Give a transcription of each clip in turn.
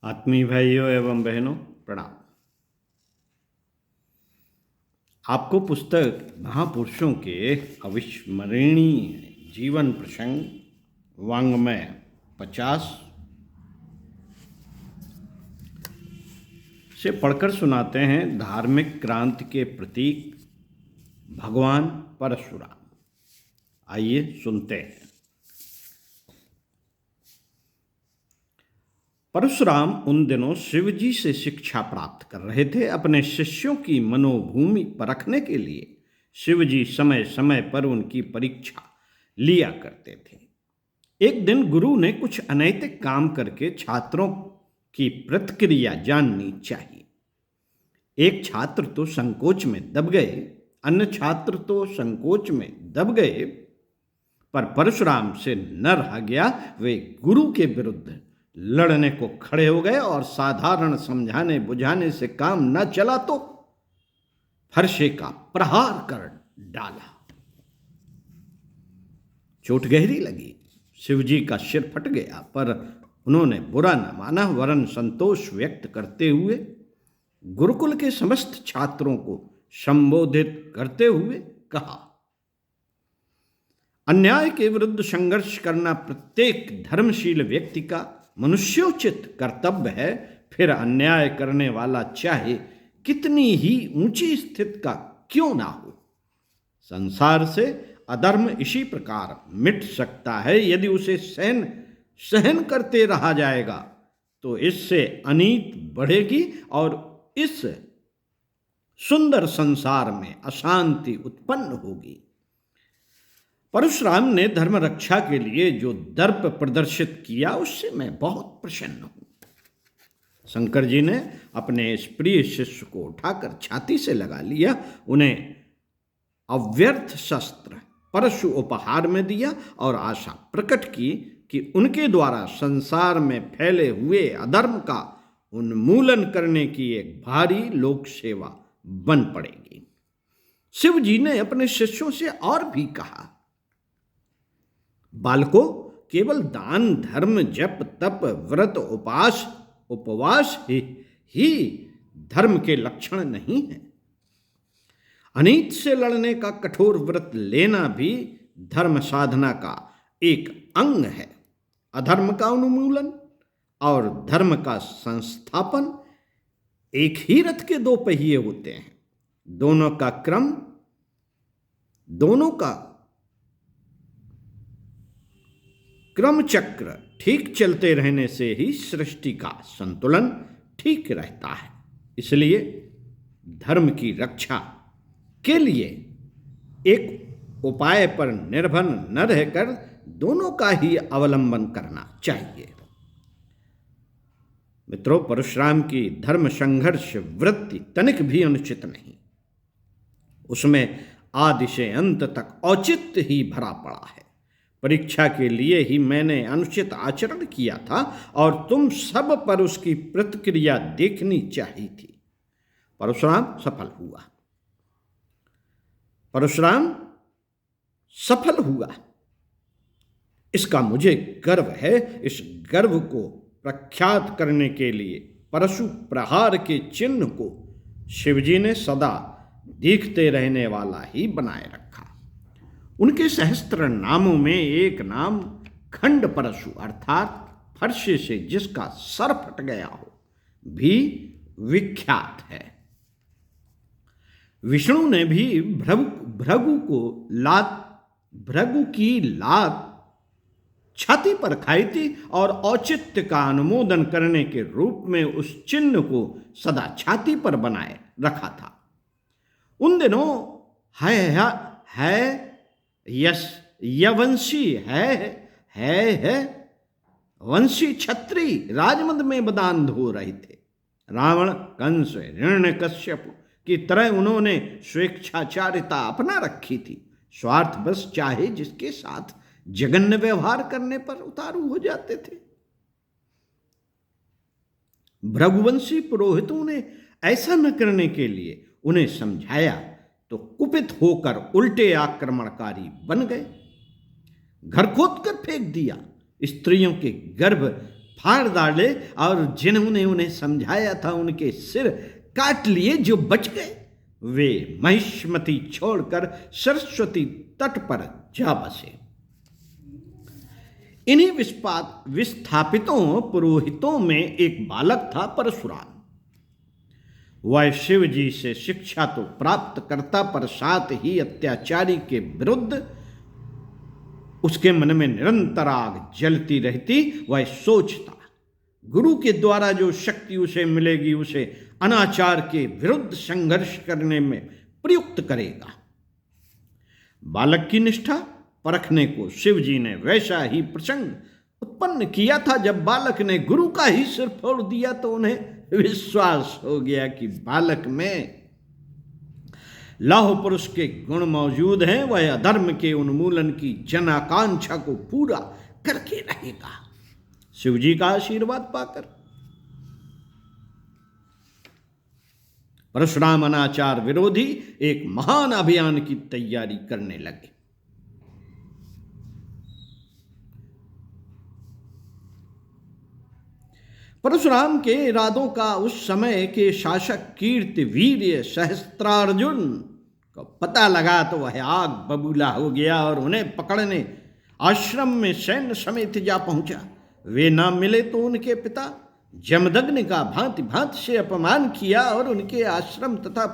आत्मीय भाइयों एवं बहनों, प्रणाम। आपको पुस्तक महापुरुषों के अविस्मरणीय जीवन प्रसंग वाङ्मय 50 से पढ़कर सुनाते हैं। धार्मिक क्रांति के प्रतीक भगवान परशुराम। आइए सुनते हैं। परशुराम उन दिनों शिवजी से शिक्षा प्राप्त कर रहे थे। अपने शिष्यों की मनोभूमि परखने के लिए शिवजी समय समय पर उनकी परीक्षा लिया करते थे। एक दिन गुरु ने कुछ अनैतिक काम करके छात्रों की प्रतिक्रिया जाननी चाहिए। एक छात्र तो संकोच में दब गए, अन्य छात्र तो संकोच में दब गए, पर परशुराम से न रहा गया। वे गुरु के विरुद्ध लड़ने को खड़े हो गए और साधारण समझाने बुझाने से काम न चला तो फरसे का प्रहार कर डाला। चोट गहरी लगी, शिवजी का सिर फट गया, पर उन्होंने बुरा न माना, वरन संतोष व्यक्त करते हुए गुरुकुल के समस्त छात्रों को संबोधित करते हुए कहा, अन्याय के विरुद्ध संघर्ष करना प्रत्येक धर्मशील व्यक्ति का मनुष्योचित कर्तव्य है। फिर अन्याय करने वाला चाहे कितनी ही ऊंची स्थिति का क्यों ना हो। संसार से अधर्म इसी प्रकार मिट सकता है। यदि उसे सहन करते रहा जाएगा तो इससे अनीति बढ़ेगी और इस सुंदर संसार में अशांति उत्पन्न होगी। परशुराम ने धर्म रक्षा के लिए जो दर्प प्रदर्शित किया उससे मैं बहुत प्रसन्न हूं। शंकर जी ने अपने इस प्रिय शिष्य को उठाकर छाती से लगा लिया, उन्हें अव्यर्थ शस्त्र परशु उपहार में दिया और आशा प्रकट की कि उनके द्वारा संसार में फैले हुए अधर्म का उन्मूलन करने की एक भारी लोक सेवा बन पड़ेगी। शिव जी ने अपने शिष्यों से और भी कहा, बालकों, केवल दान धर्म जप तप व्रत उपवास ही धर्म के लक्षण नहीं है। अनीति से लड़ने का कठोर व्रत लेना भी धर्म साधना का एक अंग है। अधर्म का उन्मूलन और धर्म का संस्थापन एक ही रथ के दो पहिए होते हैं। दोनों का क्रम चक्र ठीक चलते रहने से ही सृष्टि का संतुलन ठीक रहता है। इसलिए धर्म की रक्षा के लिए एक उपाय पर निर्भर न रहकर दोनों का ही अवलंबन करना चाहिए। मित्रों, परशुराम की धर्म संघर्ष वृत्ति तनिक भी अनुचित नहीं। उसमें आदि से अंत तक औचित्य ही भरा पड़ा है। परीक्षा के लिए ही मैंने अनुचित आचरण किया था और तुम सब पर उसकी प्रतिक्रिया देखनी चाहिए थी। परशुराम सफल हुआ, इसका मुझे गर्व है। इस गर्व को प्रख्यात करने के लिए परशु प्रहार के चिन्ह को शिवजी ने सदा दिखते रहने वाला ही बनाए रखा। उनके सहस्त्र नामों में एक नाम खंड परशु अर्थात फरसे से जिसका सर फट गया हो भी विख्यात है। विष्णु ने भी भृगु की लात छाती पर खाई थी और औचित्य का अनुमोदन करने के रूप में उस चिन्ह को सदा छाती पर बनाए रखा था। उन दिनों वंशी छत्री राजमद में बदान धो रहे थे। रावण, कंस, हिरण्यकश्यप की तरह उन्होंने स्वेच्छाचारिता अपना रखी थी। स्वार्थ बस चाहे जिसके साथ जघन्य व्यवहार करने पर उतारू हो जाते थे। भृगुवंशी पुरोहितों ने ऐसा न करने के लिए उन्हें समझाया तो कुपित होकर उल्टे आक्रमणकारी बन गए। घर खोद कर फेंक दिया। स्त्रियों के गर्भ फाड़ डाले और जिन्होंने उन्हें समझाया था उनके सिर काट लिए। जो बच गए वे महिष्मती छोड़कर सरस्वती तट पर जा बसे। इन्हीं विस्थापितों पुरोहितों में एक बालक था परशुराम। वह शिव जी से शिक्षा तो प्राप्त करता, पर साथ ही अत्याचारी के विरुद्ध उसके मन में निरंतर आग जलती रहती। वह सोचता गुरु के द्वारा जो शक्ति उसे मिलेगी उसे अनाचार के विरुद्ध संघर्ष करने में प्रयुक्त करेगा। बालक की निष्ठा परखने को शिव जी ने वैसा ही प्रसंग उत्पन्न किया था। जब बालक ने गुरु का ही सिर फोड़ दिया तो उन्हें विश्वास हो गया कि बालक में लौह पुरुष के गुण मौजूद हैं। वह अधर्म के उन्मूलन की जन आकांक्षा को पूरा करके रहेगा। शिव जी का आशीर्वाद पाकर परशुराम अनाचार विरोधी एक महान अभियान की तैयारी करने लगे। परशुराम के इरादों का उस समय के शासक कीर्तिवीर्य सहस्त्रार्जुन को पता लगा तो वह आग बबूला हो गया और उन्हें पकड़ने आश्रम में सैन्य समेत जा पहुंचा। वे ना मिले तो उनके पिता जमदग्नि का भांति भांति से अपमान किया और उनके आश्रम तथा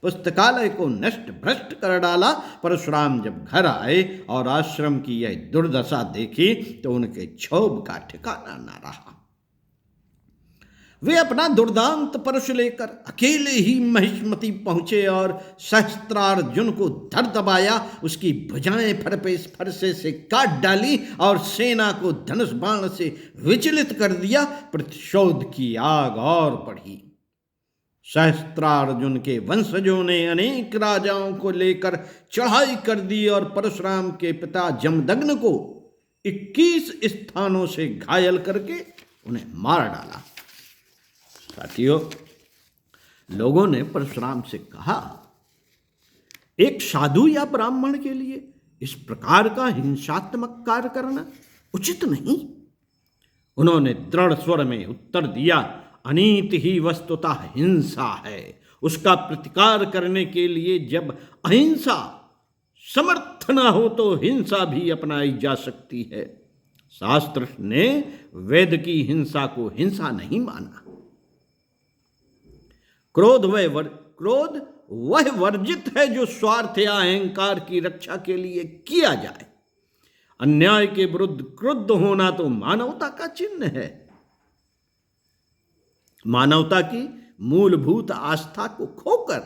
पुस्तकालय को नष्ट भ्रष्ट कर डाला। परशुराम जब घर आए और आश्रम की यह दुर्दशा देखी तो उनके क्षोभ का ठिकाना न रहा। वे अपना दुर्दांत परश लेकर अकेले ही महिष्मती पहुंचे और सहस्त्रार्जुन को धर दबाया। उसकी भुजाएं फरसे से काट डाली और सेना को धनुष बाण से विचलित कर दिया। प्रतिशोध की आग और बढ़ी। सहस्त्रार्जुन के वंशजों ने अनेक राजाओं को लेकर चढ़ाई कर दी और परशुराम के पिता जमदग्नि को 21 स्थानों से घायल करके उन्हें मार डाला। साथियों, लोगों ने परशुराम से कहा, एक साधु या ब्राह्मण के लिए इस प्रकार का हिंसात्मक कार्य करना उचित नहीं। उन्होंने दृढ़ स्वर में उत्तर दिया, अनीति ही वस्तुतः हिंसा है। उसका प्रतिकार करने के लिए जब अहिंसा समर्थ न हो तो हिंसा भी अपनाई जा सकती है। शास्त्र ने वेद की हिंसा को हिंसा नहीं माना। क्रोध वह वर्जित है जो स्वार्थ या अहंकार की रक्षा के लिए किया जाए। अन्याय के विरुद्ध क्रुद्ध होना तो मानवता का चिन्ह है। मानवता की मूलभूत आस्था को खोकर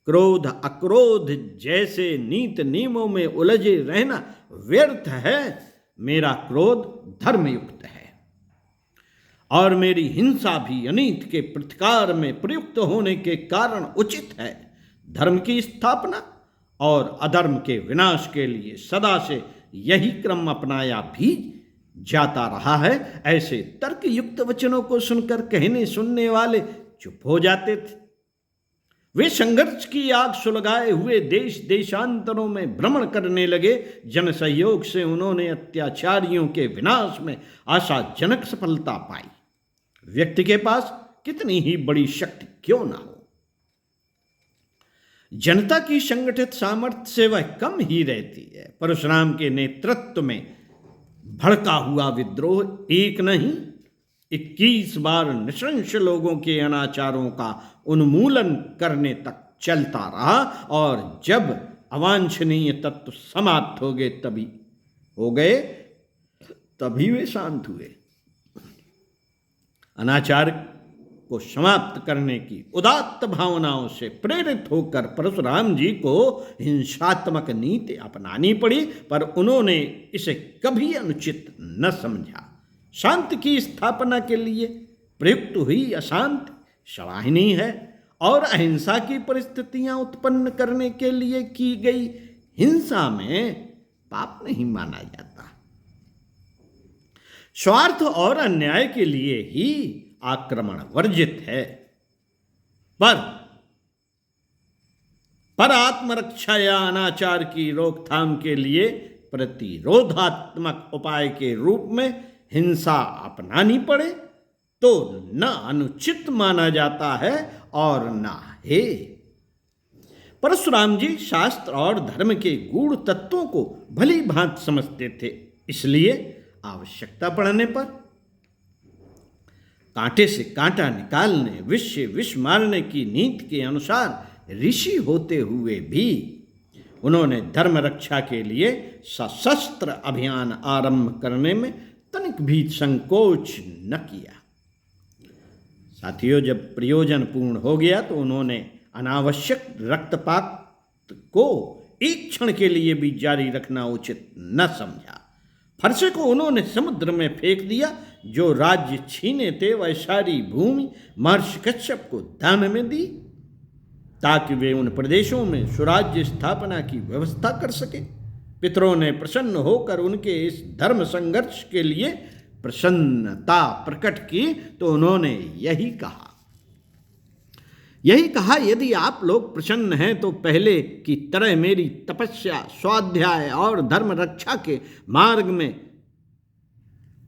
क्रोध अक्रोध जैसे नीत नियमों में उलझे रहना व्यर्थ है। मेरा क्रोध धर्मयुक्त है और मेरी हिंसा भी अनीत के प्रतिकार में प्रयुक्त होने के कारण उचित है। धर्म की स्थापना और अधर्म के विनाश के लिए सदा से यही क्रम अपनाया भी जाता रहा है। ऐसे तर्कयुक्त वचनों को सुनकर कहने सुनने वाले चुप हो जाते थे। वे संघर्ष की आग सुलगाए हुए देश देशांतरों में भ्रमण करने लगे। जन सहयोग से उन्होंने अत्याचारियों के विनाश में आशाजनक सफलता पाई। व्यक्ति के पास कितनी ही बड़ी शक्ति क्यों ना हो, जनता की संगठित सामर्थ्य से वह कम ही रहती है। परशुराम के नेतृत्व में भड़का हुआ विद्रोह एक नहीं 21 बार नृशंस लोगों के अनाचारों का उन्मूलन करने तक चलता रहा और जब अवांछनीय तत्व समाप्त हो गए तभी वे शांत हुए। अनाचार को समाप्त करने की उदात्त भावनाओं से प्रेरित होकर परशुराम जी को हिंसात्मक नीति अपनानी पड़ी, पर उन्होंने इसे कभी अनुचित न समझा। शांति की स्थापना के लिए प्रयुक्त हुई अशांति सराहनीय है और अहिंसा की परिस्थितियां उत्पन्न करने के लिए की गई हिंसा में पाप नहीं माना जाता। स्वार्थ और अन्याय के लिए ही आक्रमण वर्जित है, पर आत्मरक्षा या अनाचार की रोकथाम के लिए प्रतिरोधात्मक उपाय के रूप में हिंसा अपनानी पड़े तो न अनुचित माना जाता है और न हे। परशुराम जी शास्त्र और धर्म के गूढ़ तत्वों को भली भांति समझते थे, इसलिए आवश्यकता पड़ने पर कांटे से कांटा निकालने, विष से विष मारने की नीति के अनुसार ऋषि होते हुए भी उन्होंने धर्म रक्षा के लिए सशस्त्र अभियान आरंभ करने में तनिक भी संकोच न किया। साथियों, जब प्रयोजन पूर्ण हो गया तो उन्होंने अनावश्यक रक्तपात को एक क्षण के लिए भी जारी रखना उचित न समझा। फरसे को उन्होंने समुद्र में फेंक दिया। जो राज्य छीने थे वह सारी भूमि महर्षि कश्यप को दान में दी ताकि वे उन प्रदेशों में स्वराज्य स्थापना की व्यवस्था कर सके। पितरों ने प्रसन्न होकर उनके इस धर्म संघर्ष के लिए प्रसन्नता प्रकट की तो उन्होंने यही कहा, यदि आप लोग प्रसन्न हैं तो पहले की तरह मेरी तपस्या, स्वाध्याय और धर्म रक्षा के मार्ग में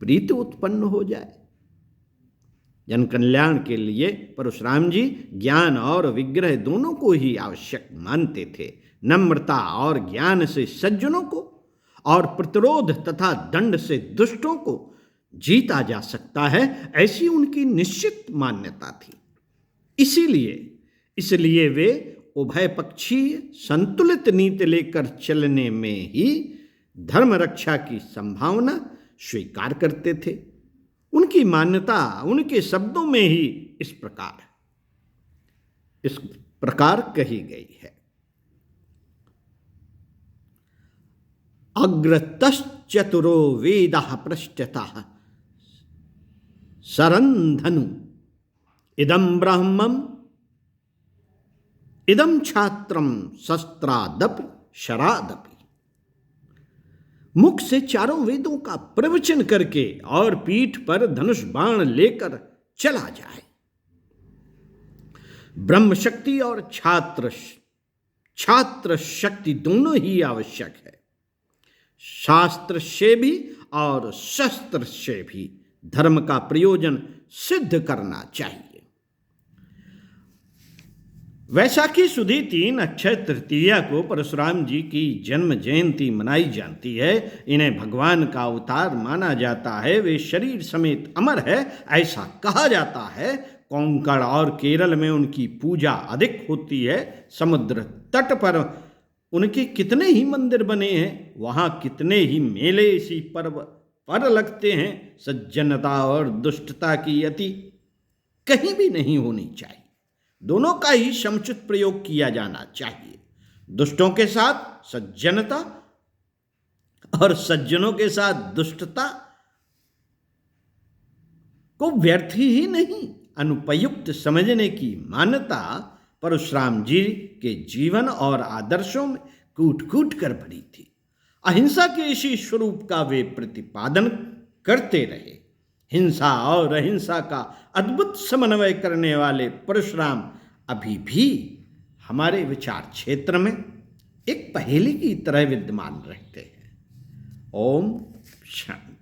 प्रीति उत्पन्न हो जाए। जन कल्याण के लिए परशुराम जी ज्ञान और विग्रह दोनों को ही आवश्यक मानते थे। नम्रता और ज्ञान से सज्जनों को और प्रतिरोध तथा दंड से दुष्टों को जीता जा सकता है, ऐसी उनकी निश्चित मान्यता थी। इसलिए वे उभय पक्षीय संतुलित नीति लेकर चलने में ही धर्म रक्षा की संभावना स्वीकार करते थे। उनकी मान्यता उनके शब्दों में ही इस प्रकार कही गई है। अग्रतश्चतुरो वेदः पृष्ठतः सरन्धनु इदं ब्रह्मम् इदं छात्रम शस्त्रादपि शरादपि। मुख से चारों वेदों का प्रवचन करके और पीठ पर धनुष बाण लेकर चला जाए। ब्रह्म शक्ति और छात्र शक्ति दोनों ही आवश्यक है। शास्त्र से भी और शस्त्र से भी धर्म का प्रयोजन सिद्ध करना चाहिए। वैशाखी सुदी 3 अक्षय तृतीया को परशुराम जी की जन्म जयंती मनाई जाती है। इन्हें भगवान का अवतार माना जाता है। वे शरीर समेत अमर है, ऐसा कहा जाता है। कोंकण और केरल में उनकी पूजा अधिक होती है। समुद्र तट पर उनके कितने ही मंदिर बने हैं, वहाँ कितने ही मेले इसी पर्व पर लगते हैं। सज्जनता और दुष्टता की अति कहीं भी नहीं होनी चाहिए। दोनों का ही समुचित प्रयोग किया जाना चाहिए। दुष्टों के साथ सज्जनता और सज्जनों के साथ दुष्टता को व्यर्थ ही नहीं, अनुपयुक्त समझने की मान्यता परशुराम जी के जीवन और आदर्शों में कूट कूट कर भरी थी। अहिंसा के इसी स्वरूप का वे प्रतिपादन करते रहे। हिंसा और अहिंसा का अद्भुत समन्वय करने वाले परशुराम अभी भी हमारे विचार क्षेत्र में एक पहेली की तरह विद्यमान रहते हैं। ओम शांति।